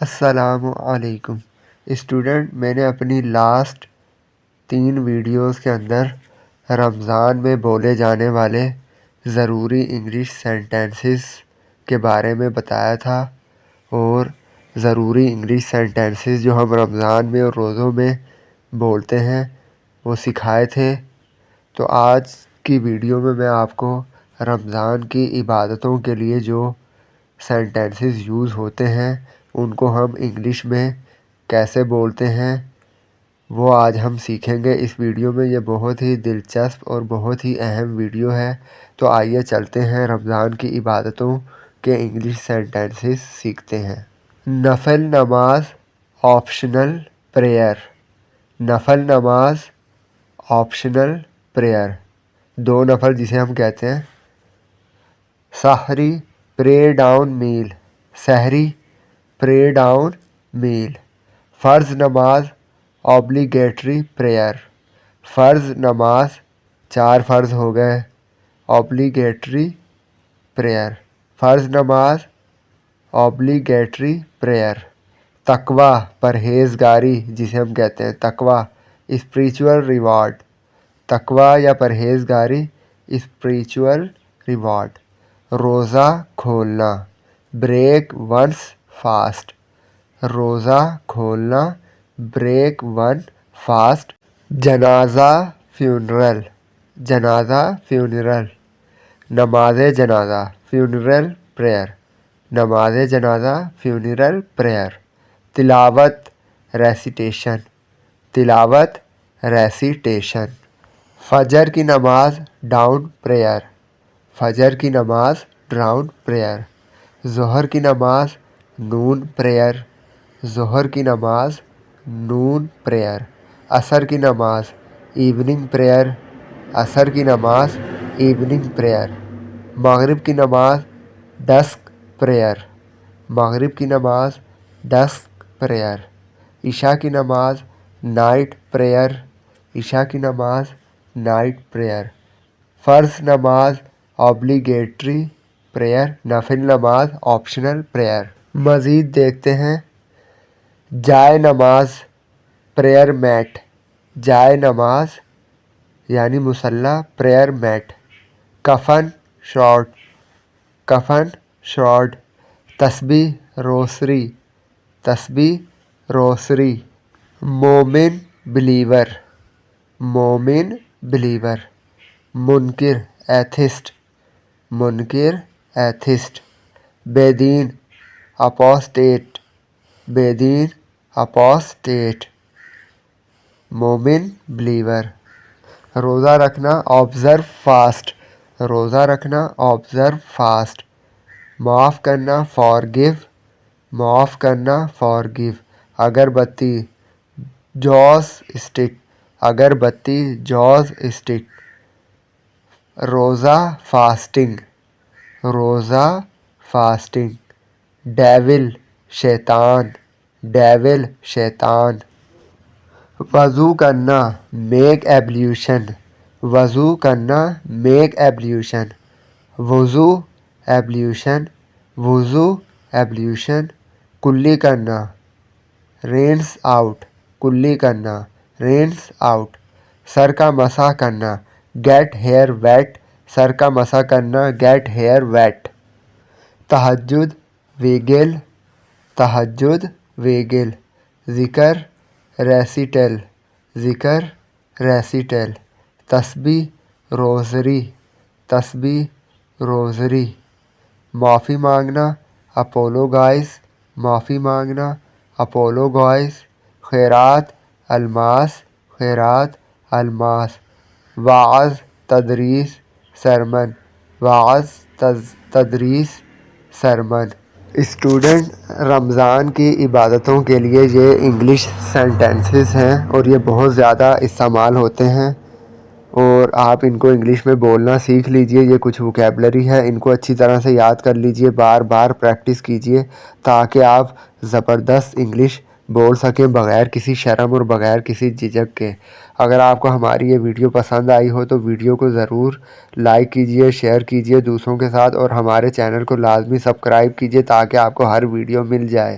السلام علیکم اسٹوڈنٹ، میں نے اپنی لاسٹ 3 ویڈیوز کے اندر رمضان میں بولے جانے والے ضروری انگلش سینٹنسز کے بارے میں بتایا تھا، اور ضروری انگلش سینٹنسز جو ہم رمضان میں اور روزوں میں بولتے ہیں وہ سکھائے تھے۔ تو آج کی ویڈیو میں آپ کو رمضان کی عبادتوں کے لیے جو سینٹنسز یوز ہوتے ہیں ان کو ہم انگلش میں کیسے بولتے ہیں وہ آج ہم سیکھیں گے اس ویڈیو میں۔ یہ بہت ہی دلچسپ اور بہت ہی اہم ویڈیو ہے، تو آئیے چلتے ہیں رمضان کی عبادتوں کے انگلش سینٹنسز سیکھتے ہیں۔ نفل نماز آپشنل پریئر۔ نفل نماز آپشنل پریئر، 2 نفل جسے ہم کہتے ہیں۔ سحری پرے ڈاؤن میل، سحری پرے ڈاؤن میل۔ فرض نماز اوبلیگیٹری پریئر، فرض نماز 4 فرض ہو گئے، اوبلیگیٹری پریئر، فرض نماز اوبلیگیٹری پریئر۔ تقوی پرہیزگاری جسے ہم کہتے ہیں، تقوی اسپریچول ریوارڈ، تقوی یا پرہیزگاری اسپریچول ریوارڈ۔ روزہ کھولنا بریک ونس فاسٹ، روزہ کھولنا بریک ون فاسٹ۔ جنازہ فیونرل، جنازہ فیونرل، نماز جنازہ فیونرل پریئر، نماز جنازہ فیونرل پریئر۔ تلاوت ریسیٹیشن، تلاوت ریسیٹیشن۔ فجر کی نماز ڈاؤن پریئر، فجر کی نماز ڈاؤن پریئر۔ ظہر کی نماز نون پریئر، ظہر کی نماز نون پریئر۔ عصر کی نماز ایوننگ پریئر، عصر کی نماز ایوننگ پریئر۔ مغرب کی نماز ڈسک پریئر، مغرب کی نماز ڈسک پریئر۔ عشاء کی نماز نائٹ پریئر، عشاء کی نماز نائٹ پریئر۔ فرض نماز اوبلیگیٹری پریئر، نفل نماز آپشنل پریئر۔ مزید دیکھتے ہیں۔ جائے نماز پریئر میٹ، جائے نماز یعنی مصلی پریئر میٹ۔ کفن شراڈ، کفن شراڈ۔ تسبیح روسری، تسبیح روسری۔ مومن بلیور، مومن بلیور۔ منکر ایتھسٹ، منکر ایتھسٹ۔ بے دین اپوسٹیٹ، بے دین اپوسٹیٹ۔ مومن بلیور۔ روزہ رکھنا آبزرو فاسٹ، روزہ رکھنا آبزرو فاسٹ۔ معاف کرنا فارگیو، معاف کرنا فارگیو۔ اگربتی جوز اسٹک، اگربتی جوز اسٹک۔ روزہ فاسٹنگ، روزہ فاسٹنگ۔ ڈیول شیطان، ڈیول شیطان۔ وضو کرنا میک ایبلیوشن، وضو کرنا میک ایبلیوشن۔ وضو ایبلیوشن، وضو ایبلیوشن۔ کلی کرنا رینس آؤٹ، کلی کرنا رینس آؤٹ۔ سر کا مسح کرنا گیٹ ہیئر ویٹ، سر کا مسح کرنا گیٹ ہیئر ویٹ۔ تہجد ویگل، تہجد ویگل۔ ذکر ریسیٹل، ذکر ریسیٹل۔ تسبیح روزری، تسبیح روزری۔ معافی مانگنا اپولوگائز، معافی مانگنا اپولوگائز۔ خیرات الماس، خیرات الماس۔ وعظ تدریس سرمن، وعظ تدریس سرمن۔ اسٹوڈنٹ، رمضان کی عبادتوں کے لیے یہ انگلش سینٹنسز ہیں اور یہ بہت زیادہ استعمال ہوتے ہیں، اور آپ ان کو انگلش میں بولنا سیکھ لیجئے۔ یہ کچھ ووکیبلری ہے، ان کو اچھی طرح سے یاد کر لیجئے، بار بار پریکٹس کیجئے تاکہ آپ زبردست انگلش بول سکیں بغیر کسی شرم اور بغیر کسی جھجک کے۔ اگر آپ کو ہماری یہ ویڈیو پسند آئی ہو تو ویڈیو کو ضرور لائک کیجئے، شیئر کیجئے دوسروں کے ساتھ، اور ہمارے چینل کو لازمی سبسکرائب کیجئے تاکہ آپ کو ہر ویڈیو مل جائے۔